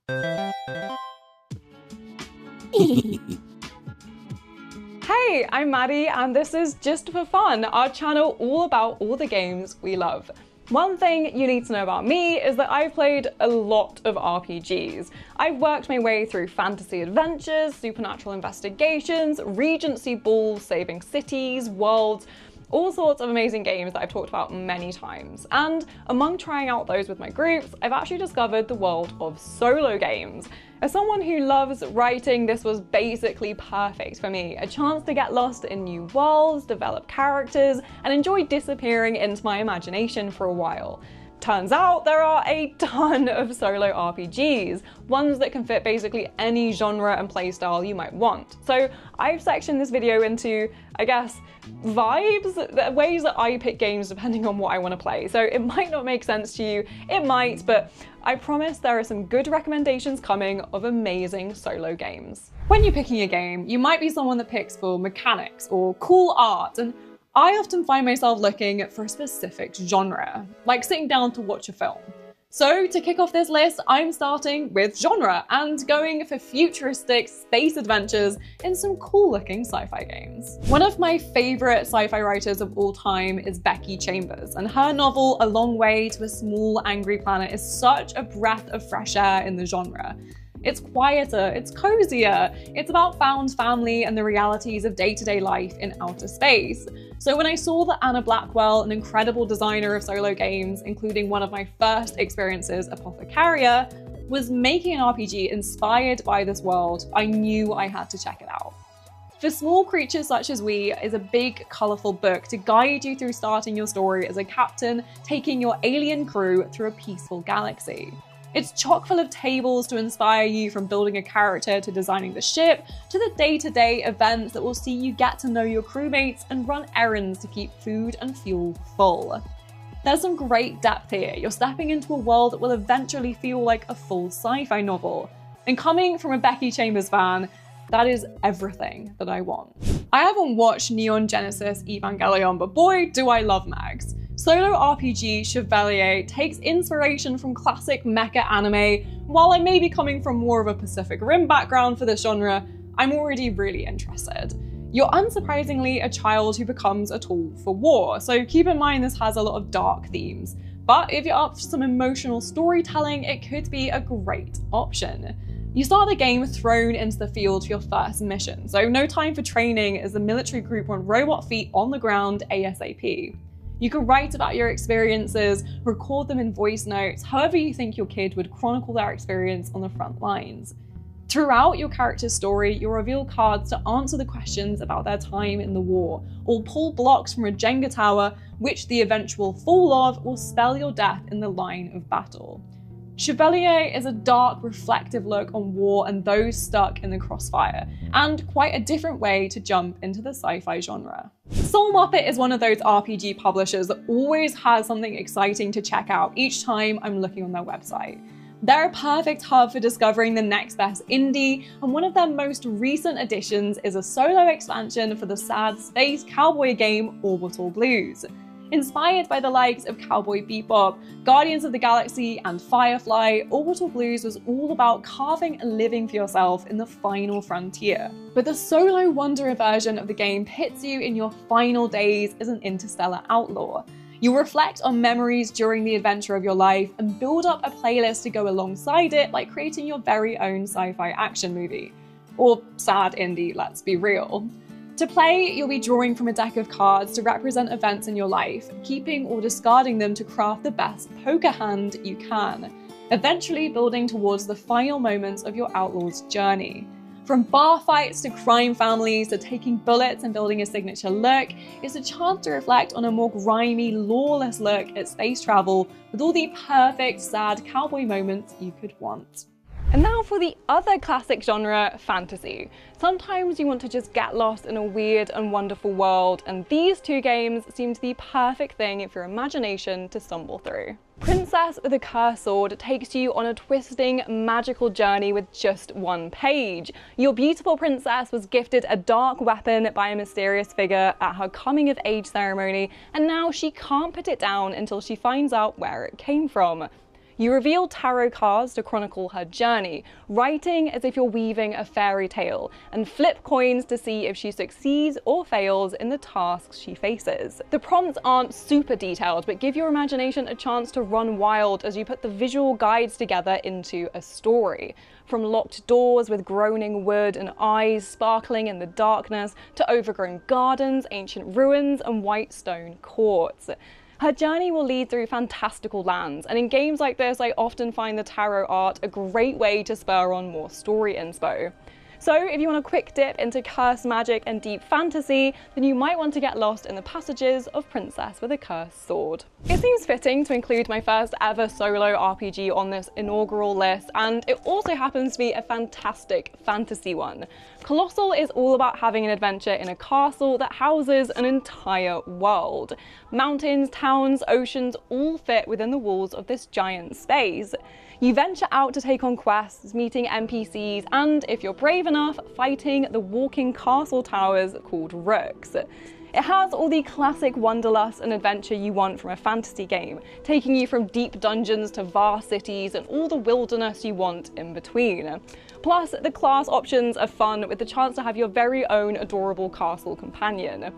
Hey, I'm Maddie and this is Just for Fun, our channel all about all the games we love. One thing you need to know about me is that I've played a lot of RPGs. I've worked my way through fantasy adventures, supernatural investigations, Regency balls, saving cities, worlds, all sorts of amazing games that I've talked about many times. And among trying out those with my groups, I've actually discovered the world of solo games. As someone who loves writing, this was basically perfect for me. A chance to get lost in new worlds, develop characters, and enjoy disappearing into my imagination for a while. Turns out there are a ton of solo RPGs, ones that can fit basically any genre and playstyle you might want. So I've sectioned this video into, I guess, vibes, ways that I pick games depending on what I want to play. So it might not make sense to you, it might, but I promise there are some good recommendations coming of amazing solo games. When you're picking a game, you might be someone that picks for mechanics or cool art, and I often find myself looking for a specific genre, like sitting down to watch a film. So to kick off this list, I'm starting with genre and going for futuristic space adventures in some cool looking sci-fi games. One of my favorite sci-fi writers of all time is Becky Chambers, and her novel A Long Way to a Small Angry Planet is such a breath of fresh air in the genre. It's quieter, it's cozier, it's about found family and the realities of day-to-day life in outer space. So when I saw that Anna Blackwell, an incredible designer of solo games, including one of my first experiences, Apothecaria, was making an RPG inspired by this world, I knew I had to check it out. For Small Creatures Such as We is a big, colourful book to guide you through starting your story as a captain, taking your alien crew through a peaceful galaxy. It's chock full of tables to inspire you, from building a character to designing the ship, to the day-to-day events that will see you get to know your crewmates and run errands to keep food and fuel full. There's some great depth here. You're stepping into a world that will eventually feel like a full sci-fi novel. And coming from a Becky Chambers fan, that is everything that I want. I haven't watched Neon Genesis Evangelion, but boy, do I love Mags. Solo RPG Chevalier takes inspiration from classic mecha anime. While I may be coming from more of a Pacific Rim background for this genre, I'm already really interested. You're unsurprisingly a child who becomes a tool for war, so keep in mind this has a lot of dark themes. But if you're up for some emotional storytelling, it could be a great option. You start the game thrown into the field for your first mission, so no time for training as the military group want robot feet on the ground ASAP. You can write about your experiences, record them in voice notes, however you think your kid would chronicle their experience on the front lines. Throughout your character's story, you'll reveal cards to answer the questions about their time in the war, or pull blocks from a Jenga tower, which the eventual fall of will spell your death in the line of battle. Chevalier is a dark, reflective look on war and those stuck in the crossfire, and quite a different way to jump into the sci-fi genre. Soul Muppet is one of those RPG publishers that always has something exciting to check out each time I'm looking on their website. They're a perfect hub for discovering the next best indie, and one of their most recent additions is a solo expansion for the sad space cowboy game Orbital Blues. Inspired by the likes of Cowboy Bebop, Guardians of the Galaxy, and Firefly, Orbital Blues was all about carving a living for yourself in the final frontier. But the solo Wanderer version of the game pits you in your final days as an interstellar outlaw. You'll reflect on memories during the adventure of your life and build up a playlist to go alongside it, like creating your very own sci-fi action movie. Or sad indie, let's be real. To play, you'll be drawing from a deck of cards to represent events in your life, keeping or discarding them to craft the best poker hand you can, eventually building towards the final moments of your outlaw's journey. From bar fights to crime families to taking bullets and building a signature look, it's a chance to reflect on a more grimy, lawless look at space travel with all the perfect, sad cowboy moments you could want. And now for the other classic genre, fantasy. Sometimes you want to just get lost in a weird and wonderful world, and these two games seem the perfect thing for your imagination to stumble through. Princess with a Cursed Sword takes you on a twisting, magical journey with just one page. Your beautiful princess was gifted a dark weapon by a mysterious figure at her coming-of-age ceremony, and now she can't put it down until she finds out where it came from. You reveal tarot cards to chronicle her journey, writing as if you're weaving a fairy tale, and flip coins to see if she succeeds or fails in the tasks she faces. The prompts aren't super detailed, but give your imagination a chance to run wild as you put the visual guides together into a story. From locked doors with groaning wood and eyes sparkling in the darkness, to overgrown gardens, ancient ruins, and white stone courts. Her journey will lead through fantastical lands, and in games like this I often find the tarot art a great way to spur on more story inspo. So if you want a quick dip into cursed magic and deep fantasy, then you might want to get lost in the passages of Princess with a Cursed Sword. It seems fitting to include my first ever solo RPG on this inaugural list, and it also happens to be a fantastic fantasy one. Colossal is all about having an adventure in a castle that houses an entire world. Mountains, towns, oceans all fit within the walls of this giant space. You venture out to take on quests, meeting NPCs, and if you're brave enough, fighting the walking castle towers called rooks. It has all the classic wanderlust and adventure you want from a fantasy game, taking you from deep dungeons to vast cities and all the wilderness you want in between. Plus, the class options are fun with the chance to have your very own adorable castle companion.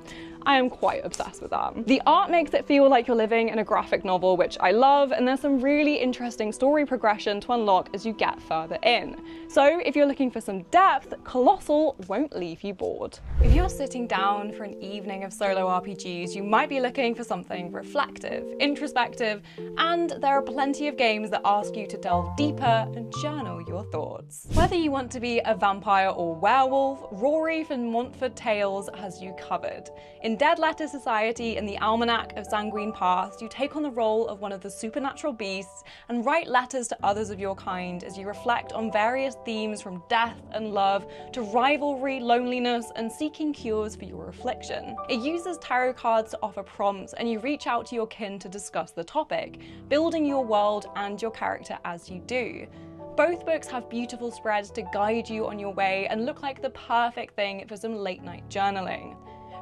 I am quite obsessed with that. The art makes it feel like you're living in a graphic novel, which I love, and there's some really interesting story progression to unlock as you get further in. So if you're looking for some depth, Colossal won't leave you bored. If you're sitting down for an evening of solo RPGs, you might be looking for something reflective, introspective, and there are plenty of games that ask you to delve deeper and journal your thoughts. Whether you want to be a vampire or werewolf, Rory from Montfort Tales has you covered. In Dead Letter Society and the Almanac of Sanguine Past, you take on the role of one of the supernatural beasts and write letters to others of your kind as you reflect on various themes from death and love to rivalry, loneliness, and seeking cures for your affliction. It uses tarot cards to offer prompts, and you reach out to your kin to discuss the topic, building your world and your character as you do. Both books have beautiful spreads to guide you on your way and look like the perfect thing for some late-night journaling.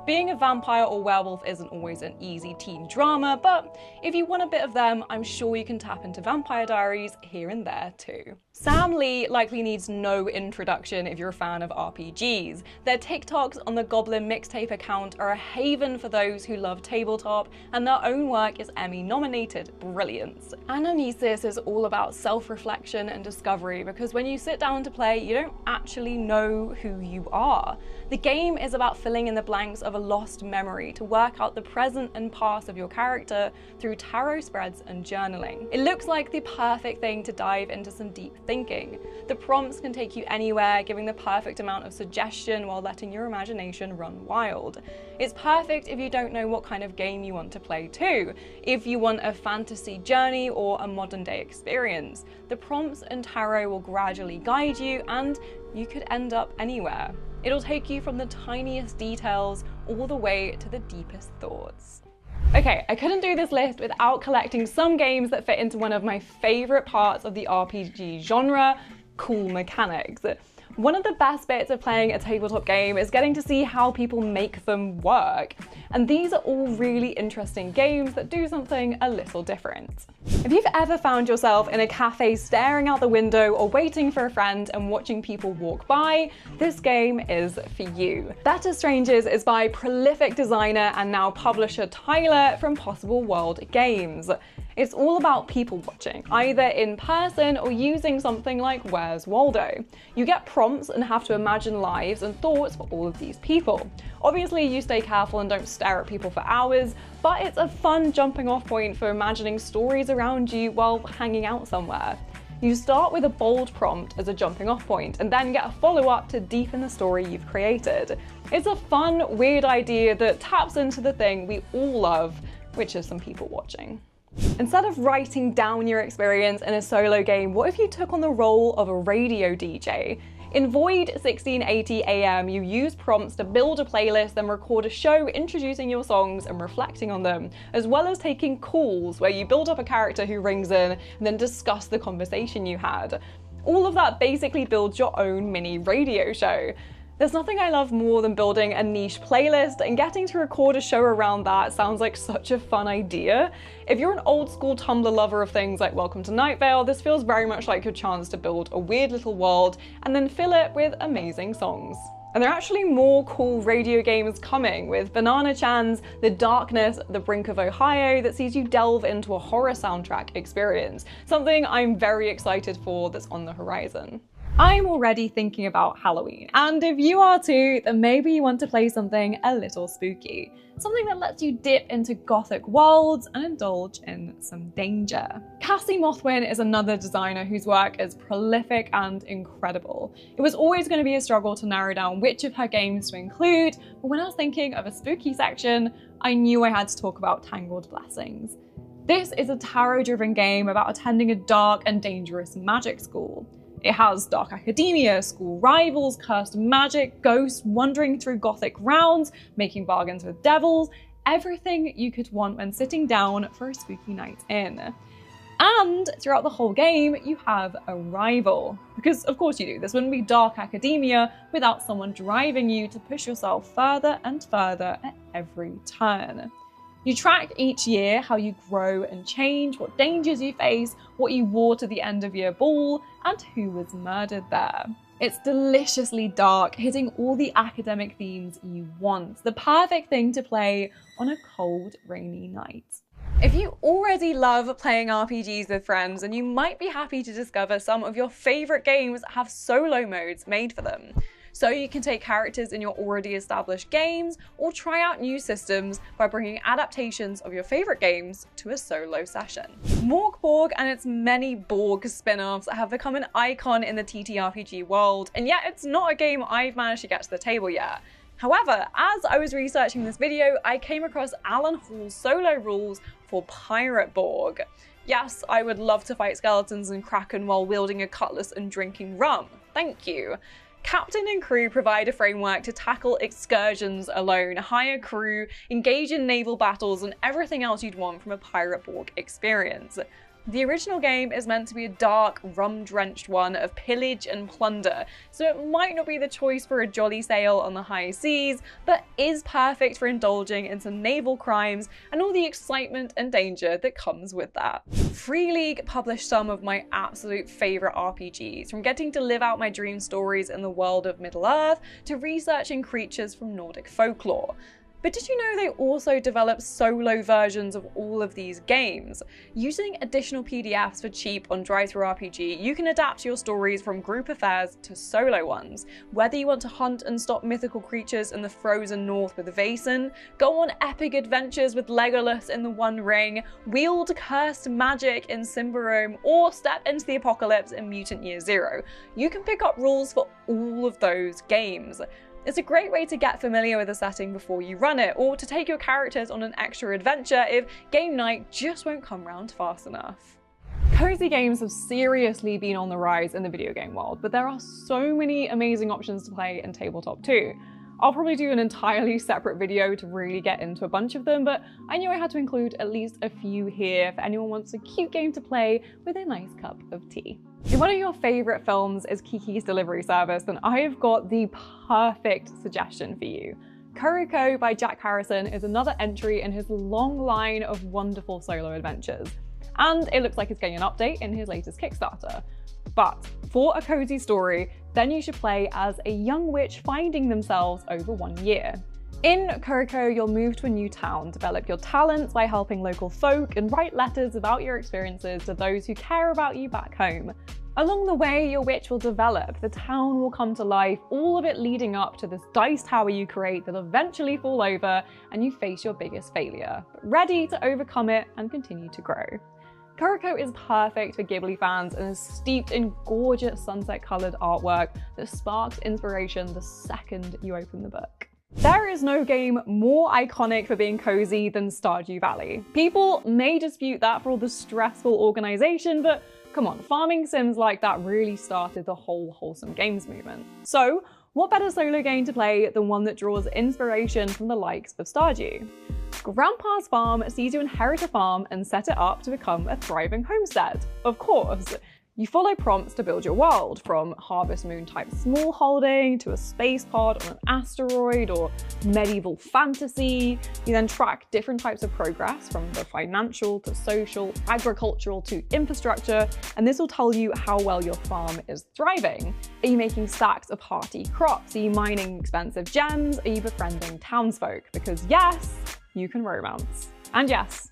Being a vampire or werewolf isn't always an easy teen drama, but if you want a bit of them, I'm sure you can tap into Vampire Diaries here and there too. Sam Lee likely needs no introduction if you're a fan of RPGs. Their TikToks on the Goblin Mixtape account are a haven for those who love tabletop, and their own work is Emmy-nominated brilliance. Anamnesis is all about self-reflection and discovery, because when you sit down to play, you don't actually know who you are. The game is about filling in the blanks of a lost memory to work out the present and past of your character through tarot spreads and journaling. It looks like the perfect thing to dive into some deep thinking. The prompts can take you anywhere, giving the perfect amount of suggestion while letting your imagination run wild. It's perfect if you don't know what kind of game you want to play too. If you want a fantasy journey or a modern day experience, the prompts and tarot will gradually guide you, and you could end up anywhere. It'll take you from the tiniest details all the way to the deepest thoughts. Okay, I couldn't do this list without collecting some games that fit into one of my favorite parts of the RPG genre: cool mechanics. One of the best bits of playing a tabletop game is getting to see how people make them work. And these are all really interesting games that do something a little different. If you've ever found yourself in a cafe staring out the window or waiting for a friend and watching people walk by, this game is for you. Better Strangers is by prolific designer and now publisher Tyler from Possible World Games. It's all about people watching, either in person or using something like Where's Waldo. You get prompts and have to imagine lives and thoughts for all of these people. Obviously, you stay careful and don't stare at people for hours, but it's a fun jumping off point for imagining stories around you while hanging out somewhere. You start with a bold prompt as a jumping off point and then get a follow-up to deepen the story you've created. It's a fun, weird idea that taps into the thing we all love, which is some people watching. Instead of writing down your experience in a solo game, what if you took on the role of a radio DJ? In Void 1680 AM, you use prompts to build a playlist, then record a show introducing your songs and reflecting on them, as well as taking calls where you build up a character who rings in and then discuss the conversation you had. All of that basically builds your own mini radio show. There's nothing I love more than building a niche playlist, and getting to record a show around that sounds like such a fun idea. If you're an old school Tumblr lover of things like Welcome to Night Vale, this feels very much like your chance to build a weird little world and then fill it with amazing songs. And there are actually more cool radio games coming, with Banana Chan's The Darkness, The Brink of Ohio, that sees you delve into a horror soundtrack experience, something I'm very excited for that's on the horizon. I'm already thinking about Halloween, and if you are too, then maybe you want to play something a little spooky. Something that lets you dip into gothic worlds and indulge in some danger. Cassie Mothwin is another designer whose work is prolific and incredible. It was always going to be a struggle to narrow down which of her games to include, but when I was thinking of a spooky section, I knew I had to talk about Tangled Blessings. This is a tarot-driven game about attending a dark and dangerous magic school. It has dark academia, school rivals, cursed magic, ghosts wandering through gothic rounds, making bargains with devils, everything you could want when sitting down for a spooky night in. And throughout the whole game, you have a rival. Because of course you do, this wouldn't be dark academia without someone driving you to push yourself further and further at every turn. You track each year how you grow and change, what dangers you face, what you wore to the end of year ball, and who was murdered there. It's deliciously dark, hitting all the academic themes you want. The perfect thing to play on a cold, rainy night. If you already love playing RPGs with friends, then you might be happy to discover some of your favorite games have solo modes made for them. So you can take characters in your already established games, or try out new systems by bringing adaptations of your favorite games to a solo session. Morkborg and its many Borg spin-offs have become an icon in the TTRPG world, and yet it's not a game I've managed to get to the table yet. However, as I was researching this video, I came across Alan Hall's solo rules for Pirate Borg. Yes, I would love to fight skeletons and kraken while wielding a cutlass and drinking rum. Thank you. Captain and crew provide a framework to tackle excursions alone, hire crew, engage in naval battles, and everything else you'd want from a Pirate Borg experience. The original game is meant to be a dark, rum-drenched one of pillage and plunder, so it might not be the choice for a jolly sail on the high seas, but is perfect for indulging in some naval crimes and all the excitement and danger that comes with that. Free League published some of my absolute favourite RPGs, from getting to live out my dream stories in the world of Middle-earth to researching creatures from Nordic folklore. But did you know they also develop solo versions of all of these games? Using additional PDFs for cheap on DriveThruRPG, you can adapt your stories from group affairs to solo ones. Whether you want to hunt and stop mythical creatures in the frozen north with Vaesen, go on epic adventures with Legolas in the One Ring, wield cursed magic in Symbaroum, or step into the apocalypse in Mutant Year Zero, you can pick up rules for all of those games. It's a great way to get familiar with a setting before you run it, or to take your characters on an extra adventure if game night just won't come round fast enough. Cozy games have seriously been on the rise in the video game world, but there are so many amazing options to play in tabletop too. I'll probably do an entirely separate video to really get into a bunch of them, but I knew I had to include at least a few here if anyone wants a cute game to play with a nice cup of tea. If one of your favourite films is Kiki's Delivery Service, then I have got the perfect suggestion for you. Kuriko by Jack Harrison is another entry in his long line of wonderful solo adventures. And it looks like it's getting an update in his latest Kickstarter. But for a cozy story, then you should play as a young witch finding themselves over 1 year. In Kuriko, you'll move to a new town, develop your talents by helping local folk, and write letters about your experiences to those who care about you back home. Along the way, your witch will develop, the town will come to life, all of it leading up to this dice tower you create that'll eventually fall over and you face your biggest failure, but ready to overcome it and continue to grow. Kuriko is perfect for Ghibli fans and is steeped in gorgeous sunset-coloured artwork that sparks inspiration the second you open the book. There is no game more iconic for being cozy than Stardew Valley. People may dispute that for all the stressful organisation, but come on, farming sims like that really started the whole wholesome games movement. So, what better solo game to play than one that draws inspiration from the likes of Stardew? Grandpa's Farm sees you inherit a farm and set it up to become a thriving homestead. Of course. You follow prompts to build your world, from Harvest Moon type small holding to a space pod on an asteroid or medieval fantasy. You then track different types of progress, from the financial to social, agricultural to infrastructure, and this will tell you how well your farm is thriving. Are you making stacks of hearty crops? Are you mining expensive gems? Are you befriending townsfolk? Because yes, you can romance. And yes,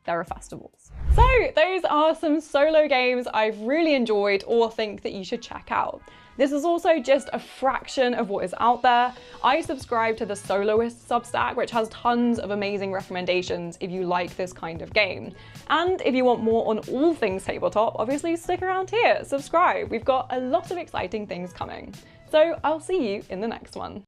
there are festivals. So those are some solo games I've really enjoyed or think that you should check out. This is also just a fraction of what is out there. I subscribe to the Soloist Substack, which has tons of amazing recommendations if you like this kind of game. And if you want more on all things tabletop, obviously stick around here, subscribe. We've got a lot of exciting things coming. So I'll see you in the next one.